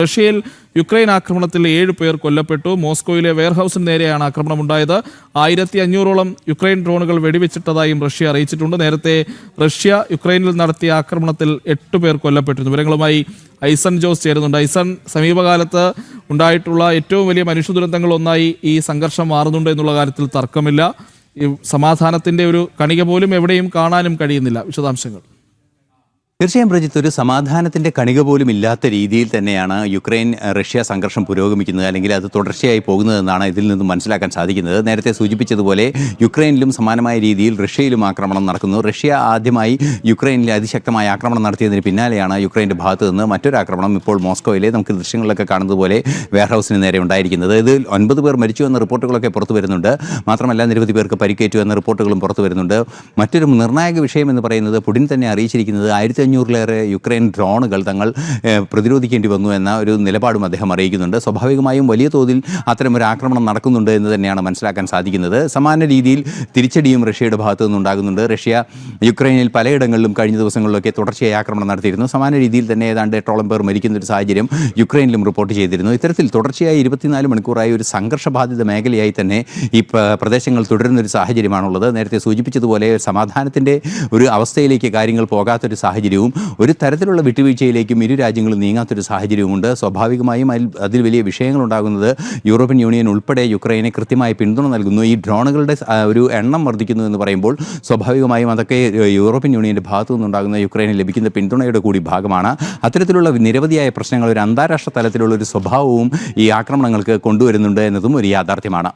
റഷ്യയിൽ യുക്രൈൻ ആക്രമണത്തിൽ 7 പേർ കൊല്ലപ്പെട്ടു. മോസ്കോയിലെ വെയർഹൌസിന് നേരെയാണ് ആക്രമണമുണ്ടായത്. 1500ഓളം യുക്രൈൻ ഡ്രോണുകൾ വെടിവെച്ചിട്ടതായും റഷ്യ അറിയിച്ചിട്ടുണ്ട്. നേരത്തെ റഷ്യ യുക്രൈനിൽ നടത്തിയ ആക്രമണത്തിൽ 8 പേർ കൊല്ലപ്പെട്ടിരുന്നു. വിവരങ്ങളുമായി ഐസൺ ജോസ് ചേരുന്നുണ്ട്. ഐസൺ, സമീപകാലത്ത് ഉണ്ടായിട്ടുള്ള ഏറ്റവും വലിയ മനുഷ്യ ദുരന്തങ്ങളൊന്നായി ഈ സംഘർഷം മാറുന്നുണ്ട് എന്നുള്ള കാര്യത്തിൽ തർക്കമില്ല. ഈ സമാധാനത്തിന്റെ ഒരു കണിക പോലും എവിടെയും കാണാനും കഴിയുന്നില്ല. വിശദാംശങ്ങൾ. തീർച്ചയായും പ്രജിത്ത്, ഒരു സമാധാനത്തിൻ്റെ കണിക പോലും ഇല്ലാത്ത രീതിയിൽ തന്നെയാണ് യുക്രൈൻ റഷ്യ സംഘർഷം പുരോഗമിക്കുന്നത്, അല്ലെങ്കിൽ അത് തുടർച്ചയായി പോകുന്നതെന്നാണ് ഇതിൽ നിന്നും മനസ്സിലാക്കാൻ സാധിക്കുന്നത്. നേരത്തെ സൂചിപ്പിച്ചതുപോലെ യുക്രൈനിലും സമാനമായ രീതിയിൽ റഷ്യയിലും ആക്രമണം നടക്കുന്നു. റഷ്യ ആദ്യമായി യുക്രൈനിൽ അതിശക്തമായ ആക്രമണം നടത്തിയതിന് പിന്നാലെയാണ് യുക്രൈൻ്റെ ഭാഗത്ത് നിന്ന് മറ്റൊരു ആക്രമണം ഇപ്പോൾ മോസ്കോയിലെ നമുക്ക് ദൃശ്യങ്ങളിലൊക്കെ കാണുന്നത് പോലെ വെയർഹൌസിന് നേരെ ഉണ്ടായിരിക്കുന്നത്. ഇതിൽ 9 പേർ മരിച്ചു എന്ന റിപ്പോർട്ടുകളൊക്കെ പുറത്തു വരുന്നുണ്ട്. മാത്രമല്ല നിരവധി പേർക്ക് പരിക്കേറ്റു എന്ന റിപ്പോർട്ടുകളും പുറത്തു വരുന്നുണ്ട്. മറ്റൊരു നിർണായക വിഷയം എന്ന് പറയുന്നത് പുടിൻ തന്നെ അറിയിച്ചിരിക്കുന്നത് 1500-ലേറെ യുക്രൈൻ ഡ്രോണുകൾ തങ്ങൾ പ്രതിരോധിക്കേണ്ടി വന്നു എന്ന ഒരു നിലപാടും അദ്ദേഹം അറിയിക്കുന്നുണ്ട്. സ്വാഭാവികമായും വലിയ തോതിൽ അത്തരമൊരു ആക്രമണം നടക്കുന്നുണ്ട് എന്ന് തന്നെയാണ് മനസ്സിലാക്കാൻ സാധിക്കുന്നത്. സമാന രീതിയിൽ തിരിച്ചടിയും റഷ്യയുടെ ഭാഗത്തു നിന്നുണ്ടാകുന്നുണ്ട്. റഷ്യ യുക്രൈനിൽ പലയിടങ്ങളിലും കഴിഞ്ഞ ദിവസങ്ങളിലൊക്കെ തുടർച്ചയായി ആക്രമണം നടത്തിയിരുന്നു. സമാന രീതിയിൽ തന്നെ ഏതാണ്ട് 8ഓളം പേർ മരിക്കുന്ന ഒരു സാഹചര്യം യുക്രൈനിലും റിപ്പോർട്ട് ചെയ്തിരുന്നു. ഇത്തരത്തിൽ തുടർച്ചയായി 24 മണിക്കൂറായി ഒരു സംഘർഷബാധിത മേഖലയായി തന്നെ ഈ പ്രദേശങ്ങൾ തുടരുന്നൊരു സാഹചര്യമാണുള്ളത്. നേരത്തെ സൂചിപ്പിച്ചതുപോലെ സമാധാനത്തിൻ്റെ ഒരു അവസ്ഥയിലേക്ക് കാര്യങ്ങൾ പോകാത്തൊരു സാഹചര്യവും ഒരു തരത്തിലുള്ള വിട്ടുവീഴ്ചയിലേക്കും ഇരു രാജ്യങ്ങളും നീങ്ങാത്തൊരു സാഹചര്യവുമുണ്ട്. സ്വാഭാവികമായും അതിൽ വലിയ വിഷയങ്ങളുണ്ടാകുന്നത് യൂറോപ്യൻ യൂണിയൻ ഉൾപ്പെടെ യുക്രൈനെ കൃത്യമായി പിന്തുണ നൽകുന്നു. ഈ ഡ്രോണുകളുടെ ഒരു എണ്ണം വർദ്ധിക്കുന്നു എന്ന് പറയുമ്പോൾ സ്വാഭാവികമായും അതൊക്കെ യൂറോപ്യൻ യൂണിയൻ്റെ ഭാഗത്തു നിന്നുണ്ടാകുന്ന യുക്രൈന് ലഭിക്കുന്ന പിന്തുണയുടെ കൂടി ഭാഗമാണ്. അത്തരത്തിലുള്ള നിരവധിയായ പ്രശ്നങ്ങൾ ഒരു അന്താരാഷ്ട്ര തലത്തിലുള്ള ഒരു സ്വഭാവവും ഈ ആക്രമണങ്ങൾക്ക് കൊണ്ടുവരുന്നുണ്ട് എന്നതും ഒരു യാഥാർത്ഥ്യമാണ്.